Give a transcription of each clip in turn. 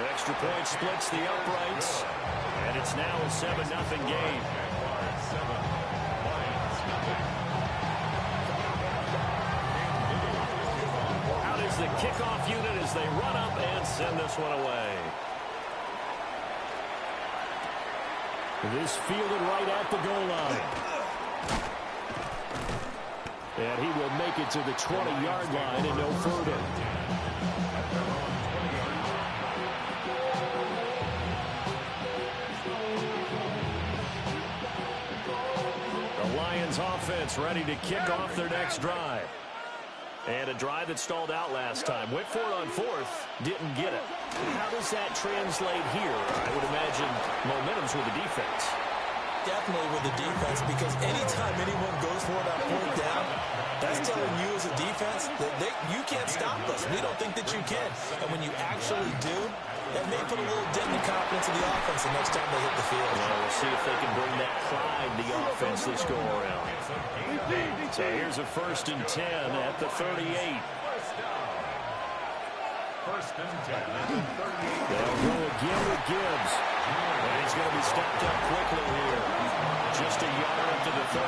Extra point splits the uprights, and it's now a 7-0 game. Out is the kickoff unit as they run up and send this one away. This fielded right at the goal line. And he will make it to the 20-yard line and no further. The Lions offense ready to kick off their next drive. And a drive that stalled out last time. Went for it on fourth. Didn't get it. How does that translate here? I would imagine momentum's with the defense. Definitely with the defense, because anytime anyone goes for it on fourth down, that's telling you as a defense that you can't stop us. We don't think that you can. And when you actually do, that may put a little dent in the confidence of the offense the next time they hit the field. Well, we'll see if they can bring that pride to the offense this go around. So here's a 1st and 10 at the 38. First and 10 at the 38. They'll go again with Gibbs. And he's going to be stopped up quickly here. Just a yard up to the 39.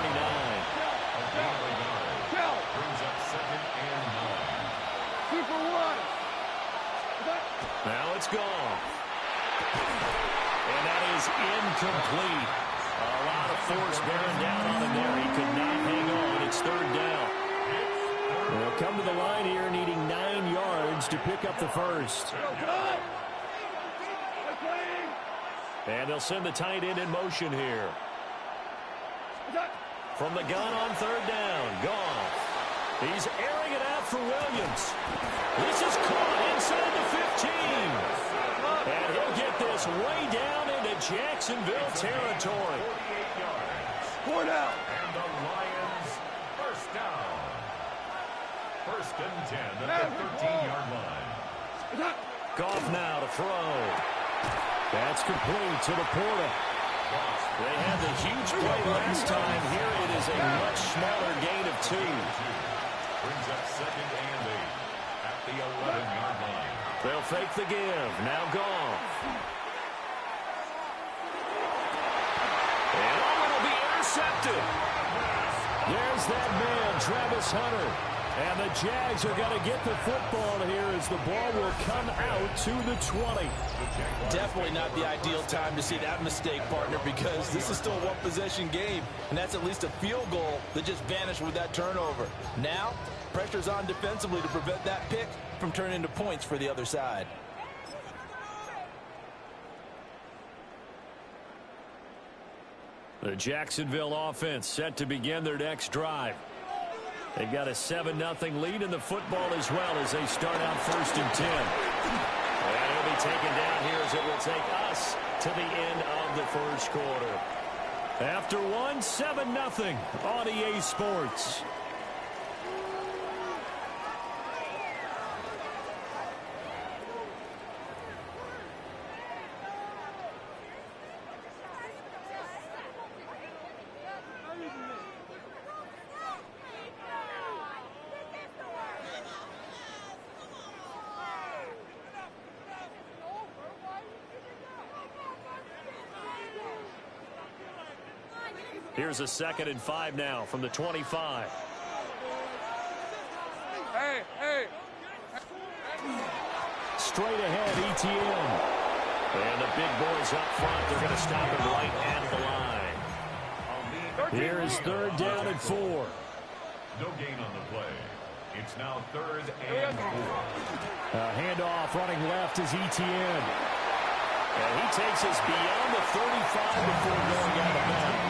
Brings up 2nd and 9. 2 for 1. Now it's gone. And that is incomplete. A lot of force bearing down on him there. He could not hang on. It's 3rd down. They'll come to the line here needing 9 yards to pick up the first. And they'll send the tight end in motion here. From the gun on 3rd down. Goff. He's airing it out for Williams. This is caught inside the 15. And he'll get this way down into Jacksonville territory. 4 down. And the Lions first down. 1st and 10 at the 13-yard line. Goff now to throw. That's complete to Laporta. They had the huge play last time. Here it is a much smaller gain of 2. Brings up 2nd and 8 at the 11-yard line. They'll fake the give. Now Goff. And it'll be intercepted. There's that man, Travis Hunter. And the Jags are going to get the football here as the ball will come out to the 20. Definitely not the ideal time to see that mistake, partner, because this is still a one-possession game, and that's at least a field goal that just vanished with that turnover. Now, pressure's on defensively to prevent that pick from turning into points for the other side. The Jacksonville offense set to begin their next drive. They've got a 7-0 lead in the football as well as they start out 1st and 10. And he'll be taken down here as it will take us to the end of the first quarter. After one, 7-0 on EA Sports. Here's a 2nd and 5 now from the 25. Hey. Straight ahead, ETN. And the big boys up front, they're going to stop him right at the line. Here is 3rd down and 4. No gain on the play. It's now 3rd and 4. Handoff running left is ETN. And he takes us beyond the 35 before going out of bounds.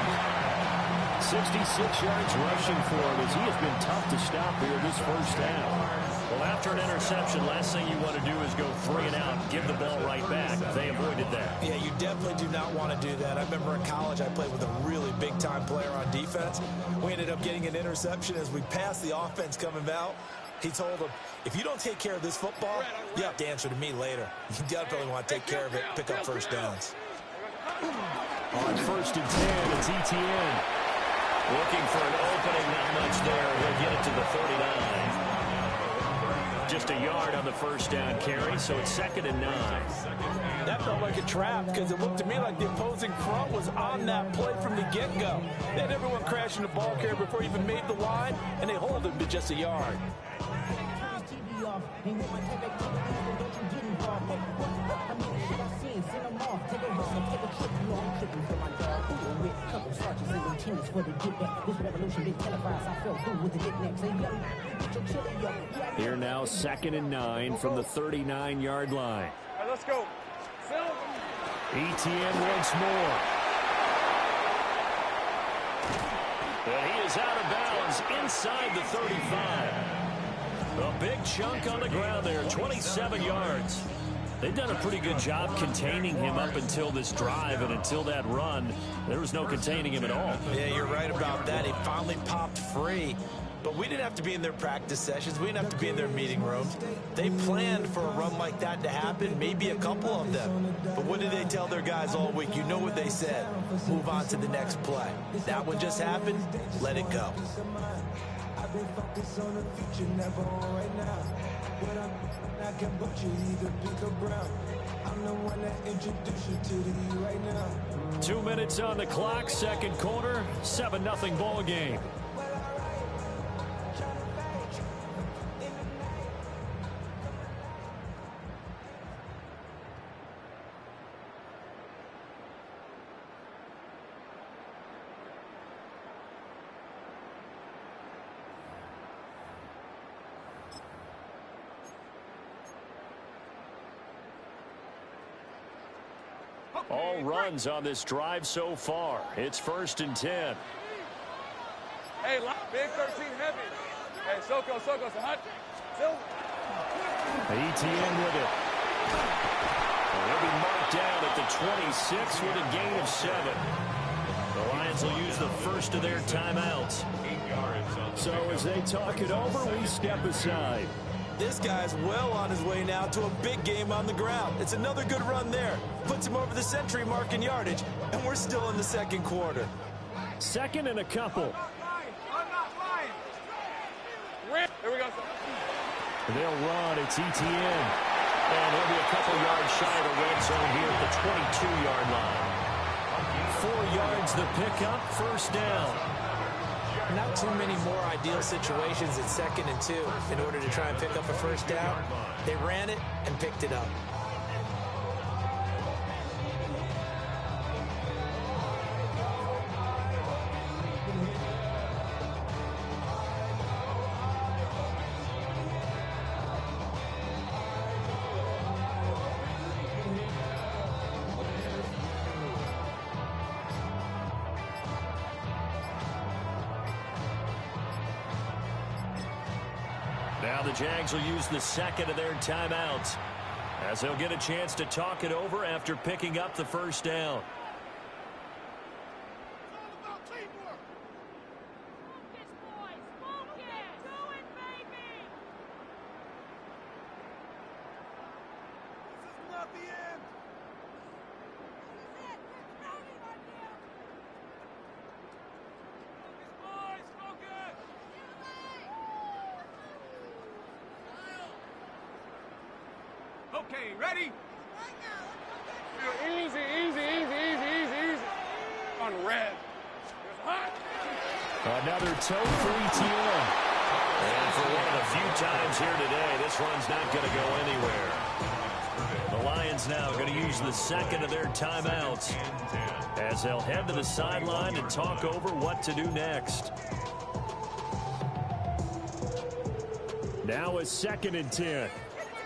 66 yards rushing for him as he has been tough to stop here this first half. Well, after an interception, last thing you want to do is go 3 and out and give the ball right back. They avoided that. Yeah, you definitely do not want to do that. I remember in college I played with a really big-time player on defense. We ended up getting an interception as we passed the offense coming out. He told him, if you don't take care of this football, you have to answer to me later. You definitely want to take care of it, pick up first downs. On 1st and 10, it's ETN. Looking for an opening, not much there. He'll get it to the 39. just a yard on the first down carry, so it's 2nd and 9. That felt like a trap because it looked to me like the opposing front was on that play from the get-go. They had everyone crashing the ball carrier before he even made the line, and they hold him to just a yard. Here now, 2nd and 9 from the 39-yard line. All right, let's go. Etienne once more. And he is out of bounds inside the 35. A big chunk on the ground there, 27 yards. They've done a pretty good job containing him up until this drive, and until that run, there was no containing him at all. Yeah, you're right about that. He finally popped free. But we didn't have to be in their practice sessions. We didn't have to be in their meeting rooms. They planned for a run like that to happen, maybe a couple of them. But what did they tell their guys all week? You know what they said. Move on to the next play. That one just happened. Let it go. Now. 2 minutes on the clock, second quarter, 7-0 ball game. All runs on this drive so far. It's 1st and 10. Hey, big 13 heavy. Hey, Soko, so hot. Etienne with it. And he'll be marked down at the 26 with a gain of 7. The Lions will use the first of their timeouts. So as they talk it over, we step aside. This guy's well on his way now to a big game on the ground. It's another good run there. Puts him over the century mark in yardage, and we're still in the second quarter. 2nd and a couple. Here we go. They'll run. It's Etienne. And he'll be a couple yards shy of the red zone here at the 22-yard line. 4 yards the pickup, first down. Not too many more ideal situations at 2nd and 2 in order to try and pick up a first down. They ran it and picked it up. Now the Jags will use the second of their timeouts as they'll get a chance to talk it over after picking up the first down. Okay, ready? Easy. On red. Another toe for Etienne. And for one of the few times here today, this run's not going to go anywhere. The Lions now going to use the second of their timeouts as they'll head to the sideline to talk over what to do next. Now a 2nd and 10.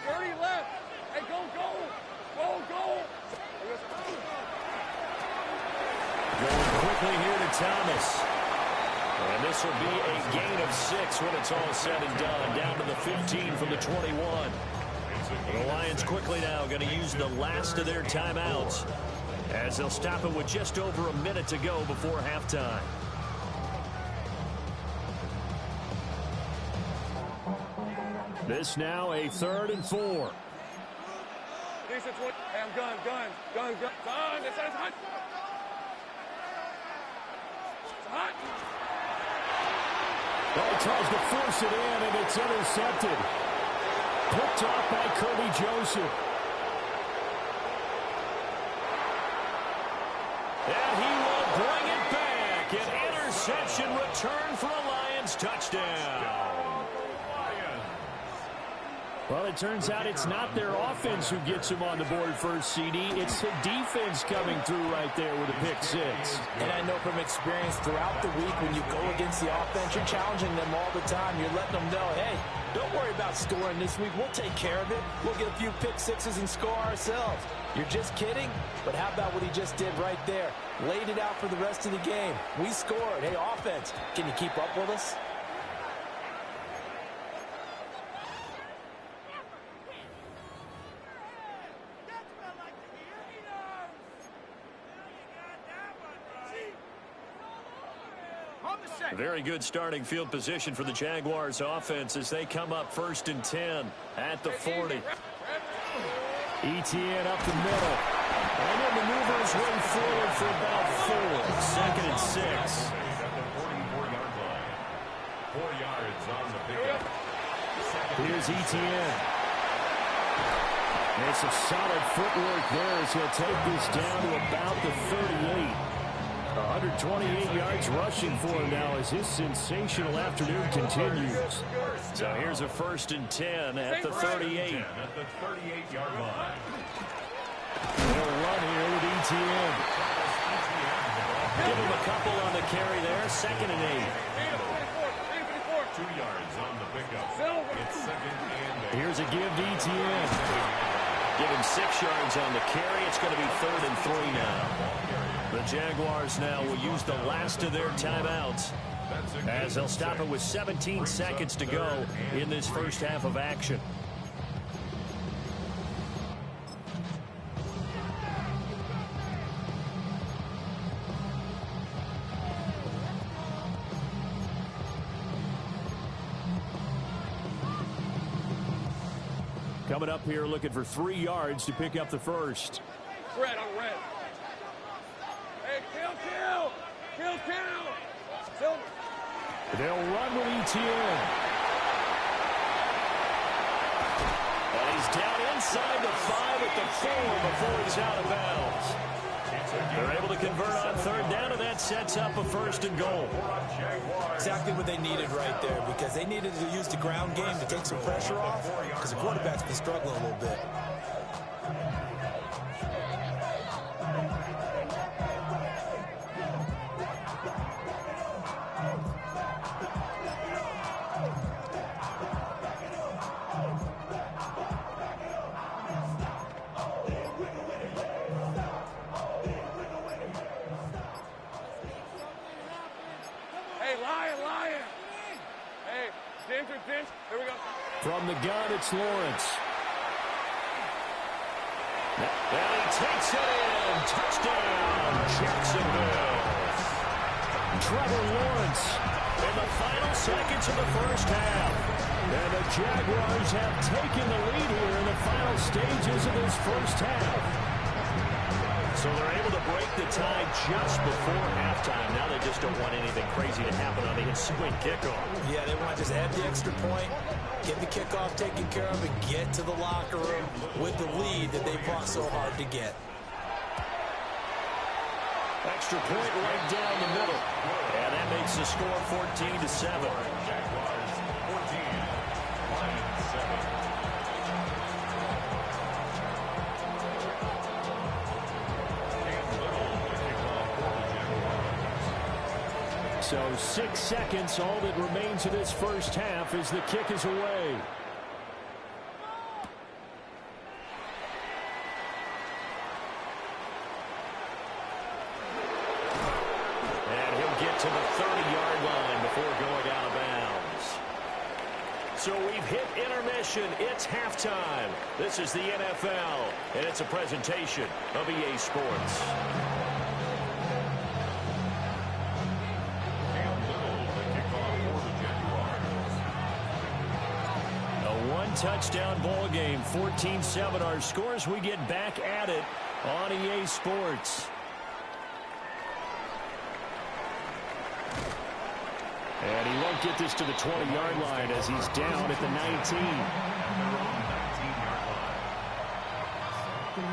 30 left. Hey, go. Going quickly here to Thomas. And this will be a gain of 6 when it's all said and done. Down to the 15 from the 21. The Lions quickly now going to use the last of their timeouts as they'll stop it with just over a minute to go before halftime. This now a 3rd and 4. Hey, I'm gun. It's hot. Well, he tries to force it in, and it's intercepted. Picked off by Kirby Joseph. And he will bring it back. An interception return for a Lions touchdown. Well, it turns out it's not their offense who gets them on the board first, CD. It's the defense coming through right there with a pick six. And I know from experience throughout the week when you go against the offense, you're challenging them all the time. You're letting them know, hey, don't worry about scoring this week. We'll take care of it. We'll get a few pick sixes and score ourselves. You're just kidding? But how about what he just did right there? Laid it out for the rest of the game. We scored. Hey, offense, can you keep up with us? Very good starting field position for the Jaguars offense as they come up 1st and 10 at the 40. Etienne up the middle. And he'll maneuver his way forward for about 4. 2nd and 6. At the 44-yard line. 4 yards on the pickup. Here's Etienne. And some solid footwork there as he'll take this down to about the 38. 128 yards rushing for him now as his sensational afternoon continues. So here's a 1st and 10 at the 38. At the 38-yard line. They'll run here with Etienne. Give him a couple on the carry there. 2nd and 2 yards on the pickup. It's 2nd and 8. Here's a give to Etienne. Give him 6 yards on the carry. It's going to be 3rd and 3 now. The Jaguars now will use the last of their timeouts as they'll stop it with 17 seconds to go in this first half of action. Coming up here looking for 3 yards to pick up the first. Red on red. Hey, kill. They'll run with Etienne. And he's down inside the 5 at the 4 before he's out of bounds. They're able to convert on 3rd down, and that sets up a 1st and goal. Exactly what they needed right there, because they needed to use the ground game to take some pressure off, because the quarterback's been struggling a little bit. Here we go. From the gun, it's Lawrence. And he takes it in. Touchdown, Jacksonville. Trevor Lawrence in the final seconds of the first half. And the Jaguars have taken the lead here in the final stages of this first half. So they're able to break the tie just before halftime. Now they just don't want anything crazy to happen on the ensuing kickoff. Yeah, they want to just add the extra point, get the kickoff taken care of, and get to the locker room with the lead that they fought so hard to get. Extra point right down the middle. And that makes the score 14-7. Jaguars 14, Lions 7. So 6 seconds, all that remains of this first half as the kick is away. And he'll get to the 30-yard line before going out of bounds. So we've hit intermission. It's halftime. This is the NFL, and it's a presentation of EA Sports. Touchdown ball game, 14-7 our scores. We get back at it on EA Sports. And he won't get this to the 20-yard line as he's down at the 19. The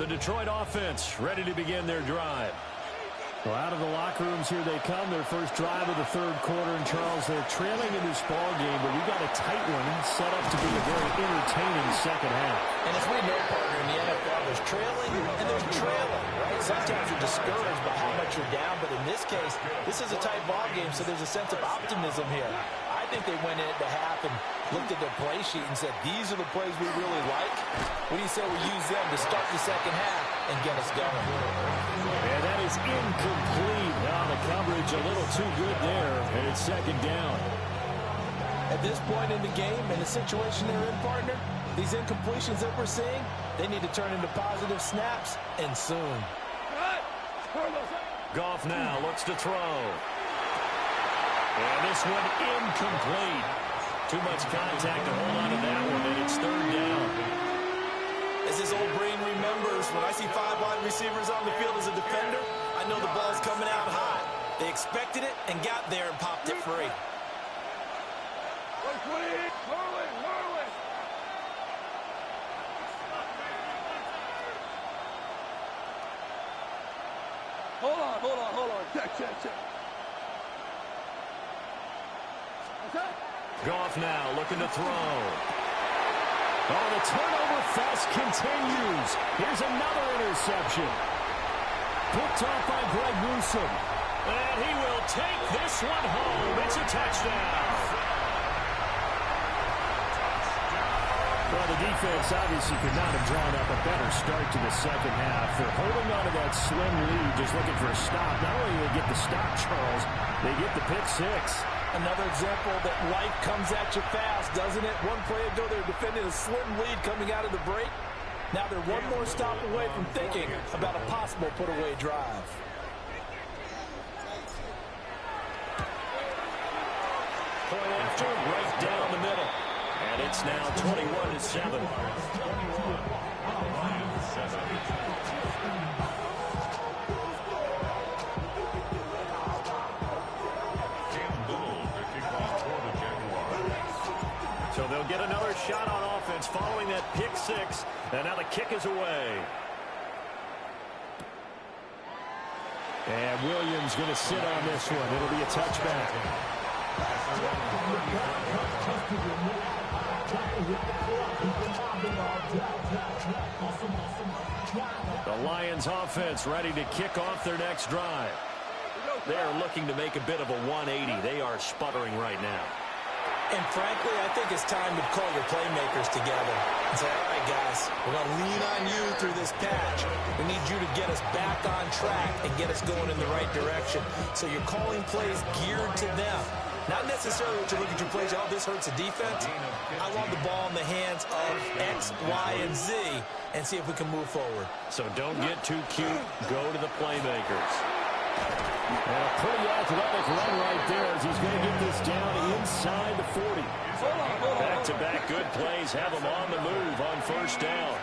Detroit offense ready to begin their drive. Well, out of the locker rooms here they come. Their first drive of the third quarter. And, Charles, they're trailing in this ball game, but we got a tight one set up to be a very entertaining second half. And as we know, partner, in the NFL, there's trailing and there's trailing, right? Sometimes you're discouraged by how much you're down, but in this case, this is a tight ball game, so there's a sense of optimism here. I think they went into half and looked at their play sheet and said, these are the plays we really like. What do you say we use them to start the second half and get us going? And that is incomplete. Now the coverage a little too good there, and it's second down. At this point in the game and the situation they're in, partner, these incompletions that we're seeing, they need to turn into positive snaps, and soon. Goff now looks to throw. And this one incomplete. Too much contact to hold on to that one, and it's third down. As this old brain remembers, when I see 5 wide receivers on the field as a defender, I know the ball's coming out hot. They expected it and got there and popped it free. Hold on. Check. Goff now looking to throw. Oh, the turnover fest continues. Here's another interception. Picked off by Greg Newsome. And he will take this one home. It's a touchdown. Well, the defense obviously could not have drawn up a better start to the second half. They're holding on to that slim lead, just looking for a stop. Not only do they get the stop, Charles, they get the pick six. Another example that life comes at you fast, doesn't it? One play ago, they were defending a slim lead coming out of the break. Now they're one more stop away from thinking about a possible put-away drive. Point after, right down the middle. And it's now 21-7. So they'll get another shot on offense following that pick six. And now the kick is away. And Williams going to sit on this one. It'll be a touchback. The Lions offense ready to kick off their next drive. They're looking to make a bit of a 180. They are sputtering right now. And frankly, I think it's time to call your playmakers together and say, all right, guys, we're going to lean on you through this patch. We need you to get us back on track and get us going in the right direction. So you're calling plays geared to them. Not necessarily that you look at your plays, oh, this hurts the defense. I want the ball in the hands of X, Y, and Z and see if we can move forward. So don't get too cute. Go to the playmakers. And a pretty athletic run right there as he's going to get this down inside the 40. Back-to-back good plays have him on the move on first down.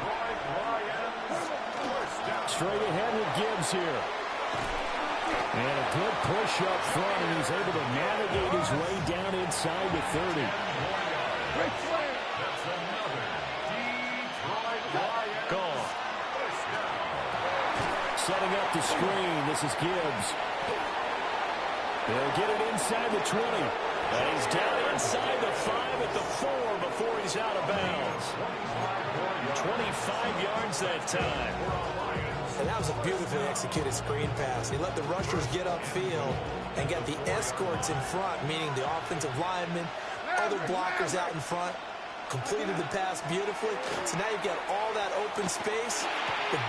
Straight ahead with Gibbs here. And a good push up front, and he's able to navigate his way down inside the 30. Gone. Setting up the screen. This is Gibbs. They'll get it inside the 20. And he's down inside the 5 at the 4 before he's out of bounds. 25 yards that time. And that was a beautifully executed screen pass. He let the rushers get upfield and got the escorts in front, meaning the offensive linemen, other blockers out in front, completed the pass beautifully. So now you've got all that open space. And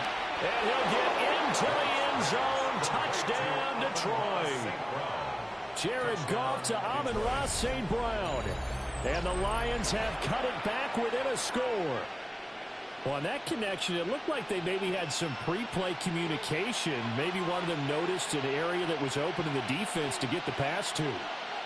he'll get into the end zone. Touchdown, Detroit. Jared Goff to Amon-Ra St. Brown. And the Lions have cut it back within a score. Well, on that connection, it looked like they maybe had some pre-play communication. Maybe one of them noticed an area that was open in the defense to get the pass to.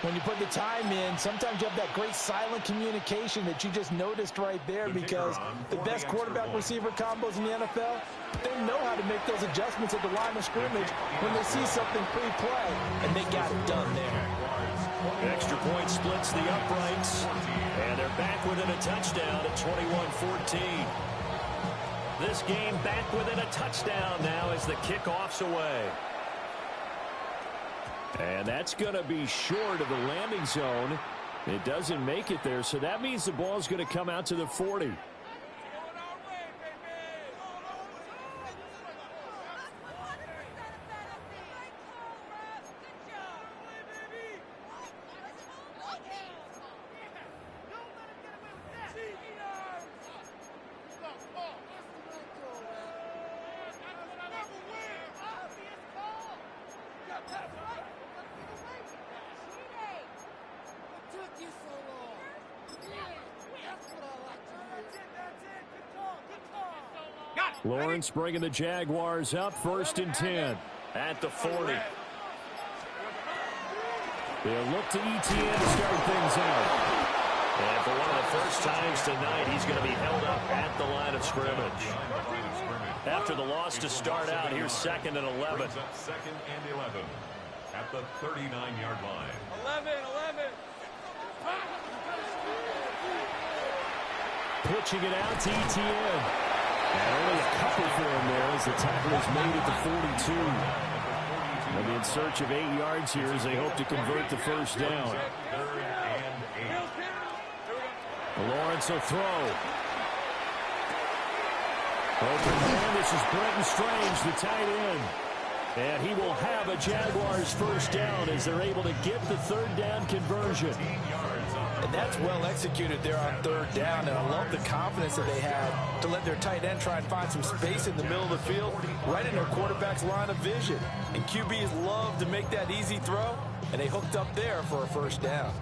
When you put the time in, sometimes you have that great silent communication that you just noticed right there, because the best quarterback-receiver combos in the NFL, they know how to make those adjustments at the line of scrimmage when they see something pre-play, and they got it done there. Extra point splits the uprights, and they're back within a touchdown at 21-14. This game back within a touchdown now as the kickoff's away. And that's going to be short of the landing zone. It doesn't make it there, so that means the ball's going to come out to the 40. Lawrence bringing the Jaguars up, 1st and 10 at the 40. They'll look to Etienne to start things out. And for one of the first times tonight, he's going to be held up at the line of scrimmage. After the loss to start out, here's 2nd and 11. 2nd and 11 at the 39-yard line. 11. Pitching it out to Etienne. And only a couple for him there as the tackle is made at the 42. They'll be in search of 8 yards here as they hope to convert the first down. 3rd and 8. Lawrence will throw. Open man, this is Brenton Strange, the tight end. And he will have a Jaguars first down as they're able to get the 3rd down conversion. And that's well executed there on 3rd down, and I love the confidence that they had to let their tight end try and find some space in the middle of the field, right in their quarterback's line of vision. And QBs love to make that easy throw, and they hooked up there for a first down.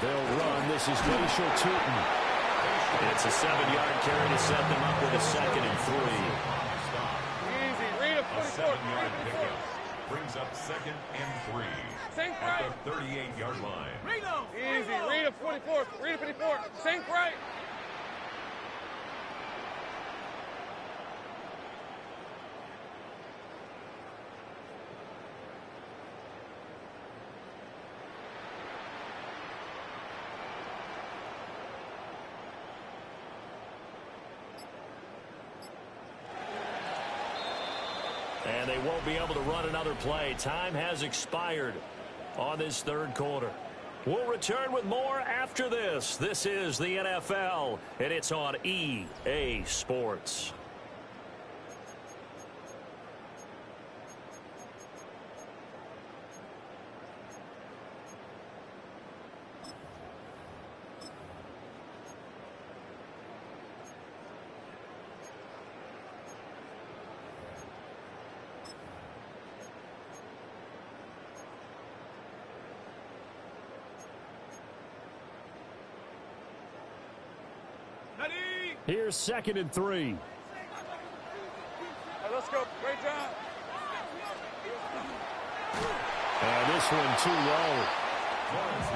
They'll run. This is Rachel Tootin. It's a 7-yard carry to set them up with a 2nd and 3. Easy. Read a 44. 7-yard pickup brings up 2nd and 3 at the 38-yard line. Easy. Read a 44. Read a 54. Sink right. And they won't be able to run another play. Time has expired on this 3rd quarter. We'll return with more after this. This is the NFL, and it's on EA Sports. Here's 2nd and 3. Right, let's go. Great job. And this one too low.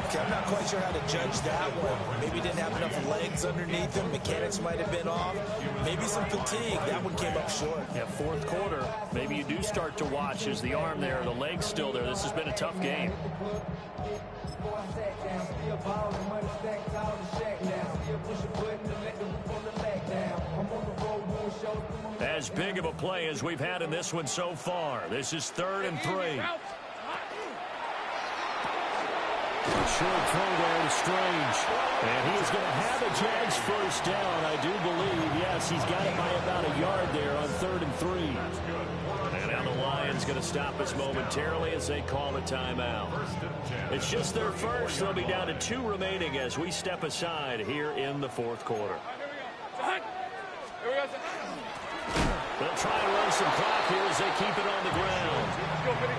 Okay, I'm not quite sure how to judge that one. Maybe didn't have enough legs underneath him. Mechanics might have been off. Maybe some fatigue. That one came up short. Yeah, 4th quarter. Maybe you do start to watch as the arm there, the leg's still there. This has been a tough game. As big of a play as we've had in this one so far. This is 3rd and 3. A short throw there to Strange. And he is going to have a Jags first down, I do believe. Yes, he's got it by about a yard there on 3rd and 3. And now the Lions going to stop us momentarily as they call a timeout. It's just their first. They'll be down to 2 remaining as we step aside here in the 4th quarter. Here we go. They'll try and run some clock here as they keep it on the ground.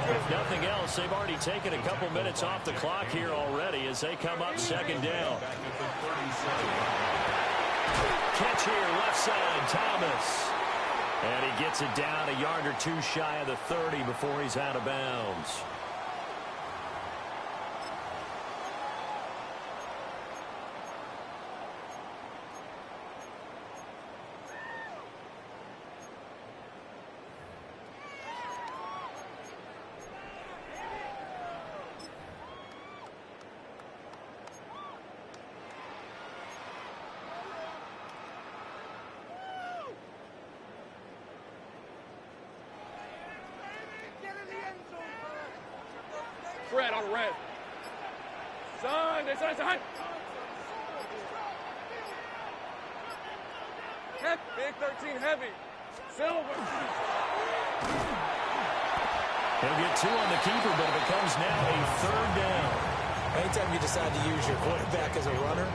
If nothing else, they've already taken a couple minutes off the clock here already as they come up second down. Catch here, left side, Thomas. And he gets it down a yard or two shy of the 30 before he's out of bounds. Fred on red. Son. Big 13 heavy. Silver. He'll get 2 on the keeper, but it becomes now a 3rd down. Anytime you decide to use your quarterback as a runner,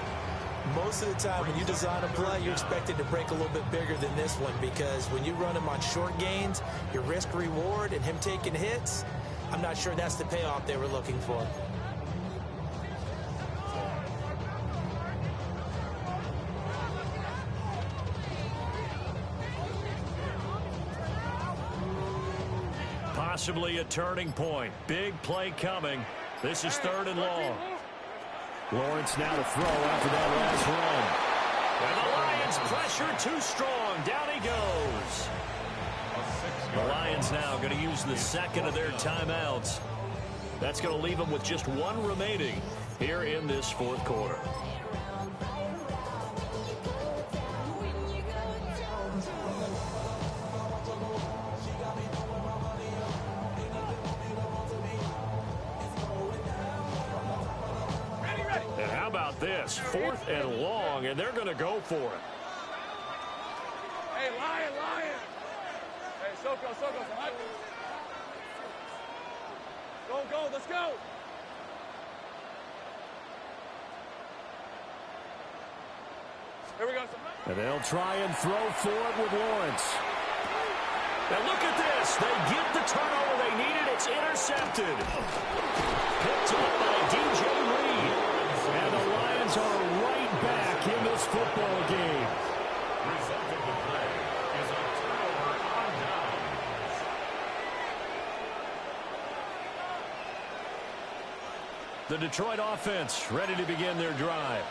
most of the time when you design a play, you're expected to break a little bit bigger than this one because when you run him on short gains, your risk-reward and him taking hits, I'm not sure that's the payoff they were looking for. Possibly a turning point. Big play coming. This is 3rd and long. Lawrence now to throw after that last run. And the Lions pressure too strong. Down he goes. The Lions now going to use the second of their timeouts. That's going to leave them with just 1 remaining here in this 4th quarter. And how about this? 4th and long, and they're going to go for it. Hey, Lion. Hey, Soko. Go, let's go. Here we go. And they'll try and throw for it with Lawrence. Now look at this. They get the turnover they needed. It's intercepted. Picked up by DJ Reed. And the Lions are right back in this football game. Result of the play is a turnover on downs. The Detroit offense ready to begin their drive.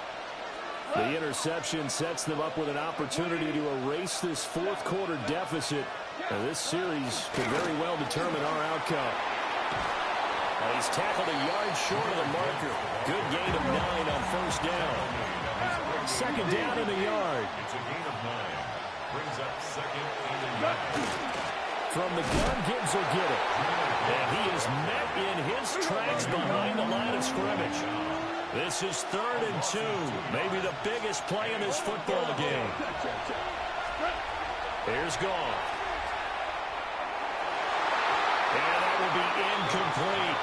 The interception sets them up with an opportunity to erase this 4th quarter deficit. And this series could very well determine our outcome. He's tackled a yard short of the marker. Good gain of 9 on 1st down. 2nd down in the yard. It's a gain of 9. Brings up 2nd and a yard. From the gun, Gibbs will get it. And he is met in his tracks behind the line of scrimmage. This is 3rd and 2. Maybe the biggest play in this football game. Here's Goff. And that will be incomplete.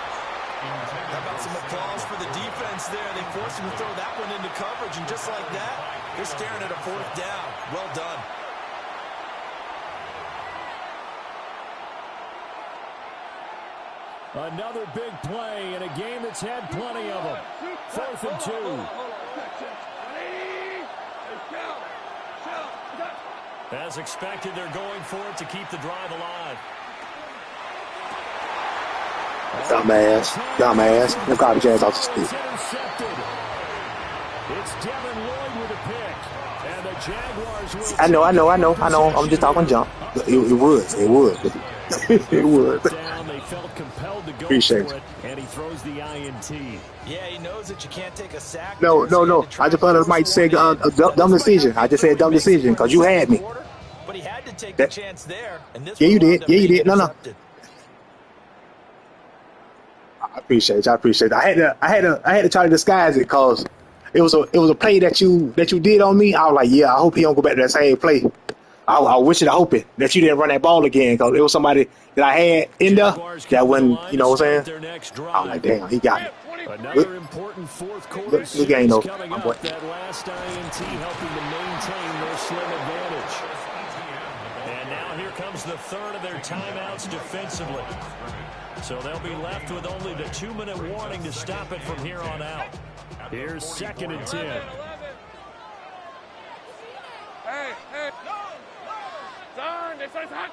How about some applause for the defense there? They forced him to throw that one into coverage, and just like that, they're staring at a 4th down. Well done. Another big play in a game that's had plenty of them. 4th and 2. As expected, they're going for it to keep the drive alive. Dumbass. No garbage ass off the stick. It's Devin Lloyd with a pick. And the Jaguars will I know. I'm just talking junk. It would. It would. down. They felt compelled to go Appreciate for it, and he throws the INT. Yeah, he knows that you can't take a sack. No. I just thought it might say dumb decision. I just said dumb decision because you had me. But he had to take the chance there. And this Yeah, you one wound did. up Yeah, you being did. No. intercepted. I appreciate it. I had to try to disguise it because it was a play that you did on me. I was like, yeah, I hope he don't go back to that same play. I wish it, I hope it that you didn't run that ball again because it was somebody that I had in there that when you know what I'm saying. I was like, damn, he got it. Another important 4th quarter good game, though. coming up. That last INT helping to maintain their slim advantage. And now here comes the third of their timeouts defensively. So they'll be left with only the 2-minute warning to stop it from here on out. Here's 2nd and 10. Hey, hey. Son, this is hot.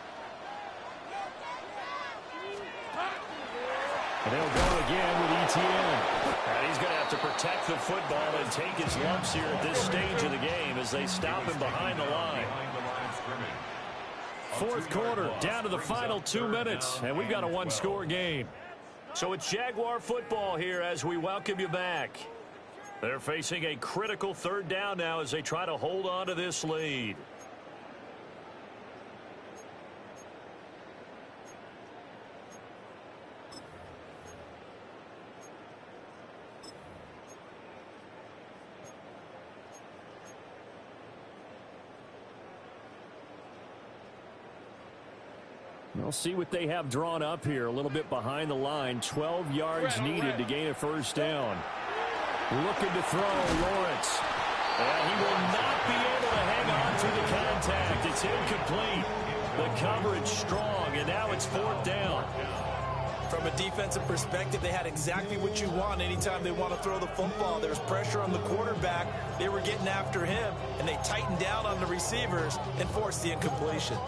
And they'll go again with Etienne. And he's going to have to protect the football and take his lumps here at this stage of the game as they stop him behind the line. Fourth quarter, down to the final 2 minutes, and we've got a one-score game. So it's Jaguar football here as we welcome you back. They're facing a critical third down now as they try to hold on to this lead. We'll see what they have drawn up here. A little bit behind the line. 12 yards needed to gain a first down. Looking to throw, Lawrence. And he will not be able to hang on to the contact. It's incomplete. The coverage strong, and now it's 4th down. From a defensive perspective, they had exactly what you want anytime they want to throw the football. There's pressure on the quarterback. They were getting after him, and they tightened down on the receivers and forced the incompletion.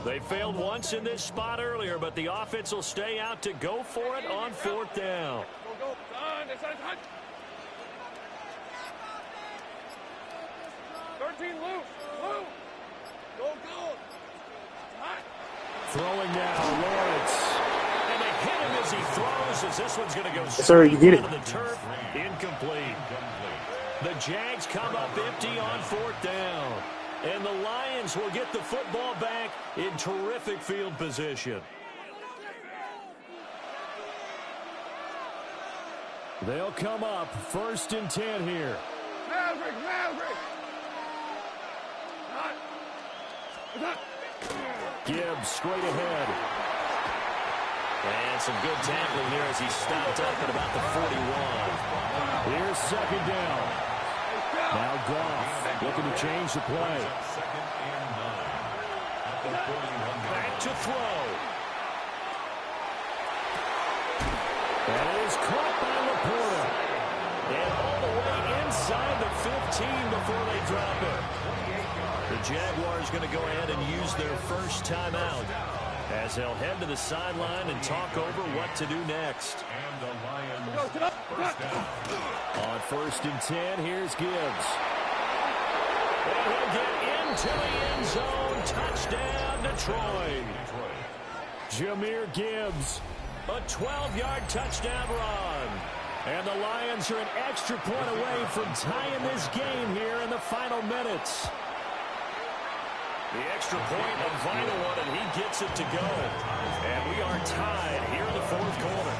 They failed once in this spot earlier, but the offense will stay out to go for it on 4th down. Go, son, this is hot. 13 loose. Go. Hot. Throwing now, Lawrence. And they hit him as he throws, as this one's going to go sir, you get it. onto the turf. Incomplete. The Jags come up empty on 4th down. And the Lions will get the football back in terrific field position. They'll come up 1st and 10 here. Maverick. Gibbs straight ahead. And some good tackling here as he stopped up at about the 41. Here's 2nd down. Now Goff looking to change the play. Back to throw. That is caught by Laporta. And all the way inside the 15 before they drop it. The Jaguars going to go ahead and use their first timeout as they'll head to the sideline and talk over what to do next. And the Lions first down. On 1st and 10, here's Gibbs. And he'll get into the end zone. Touchdown, Detroit. Jahmyr Gibbs, a 12-yard touchdown run. And the Lions are an extra point away from tying this game here in the final minutes. The extra point, a vital one, and he gets it to go. And we are tied here in the 4th quarter.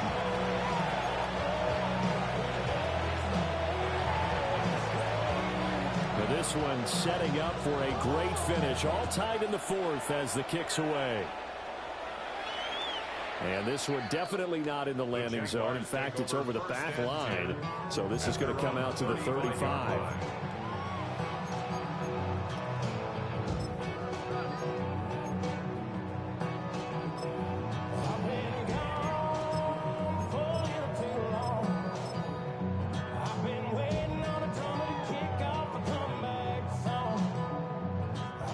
But this one setting up for a great finish. All tied in the 4th as the kick's away. And this one definitely not in the landing zone. In fact, it's over the back line. So this is going to come out to the 35.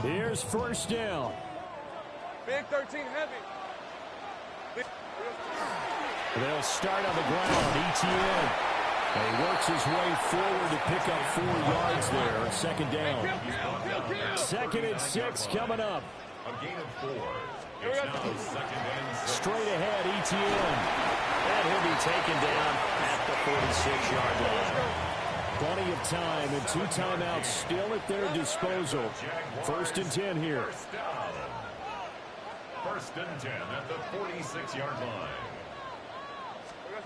Here's 1st down. Big 13 heavy. They'll start on the ground. Etienne. And he works his way forward to pick up 4 yards there. 2nd down. 2nd and 6 coming up. A gain of 4. It's now 2nd and 6. Straight ahead, Etienne. And he'll be taken down at the 46-yard line. Plenty of time and 2 timeouts still at their disposal. 1st and 10 here. First and 10 at the 46-yard line.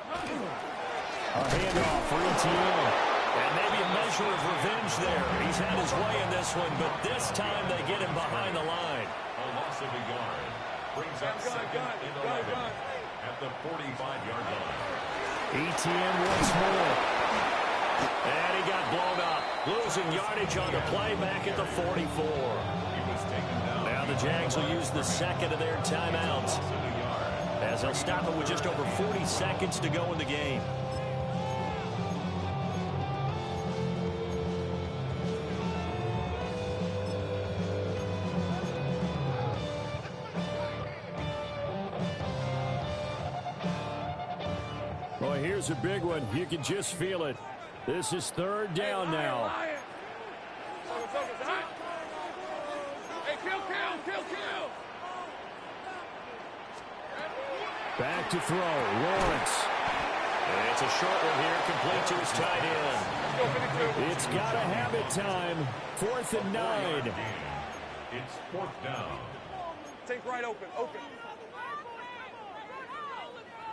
A handoff for Etienne. And maybe a measure of revenge there. He's had his way in this one, but this time they get him behind the line. A loss of a yard. Brings up 2nd and 11 at the 45-yard line. Etienne once more. And he got blown up. Losing yardage on the play back at the 44. He was taken down. Now the Jags will use the second of their timeouts, as they'll stop it with just over 40 seconds to go in the game. Well, here's a big one. You can just feel it. This is third down now. Hey, kill. Back to throw. Lawrence. And it's a short one here, complete to his tight end. It's got to have it time. 4th and 9. It's 4th down. Think right open.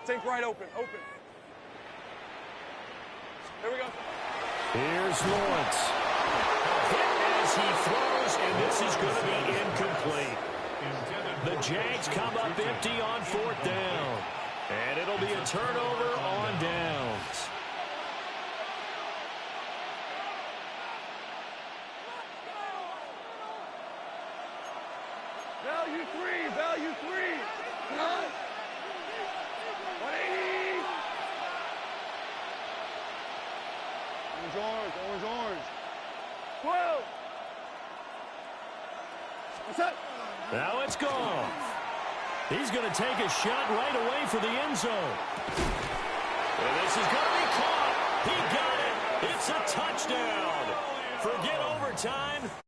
Think right open. Here we go. Here's Lawrence. Hit as he throws, and this is going to be incomplete. The Jags come up empty on 4th down. And it'll be a turnover on downs. Value three. 180. Orange. 12. What's up? Now it's gone. He's going to take a shot right away for the end zone. And this is going to be caught. He got it. It's a touchdown. Forget overtime.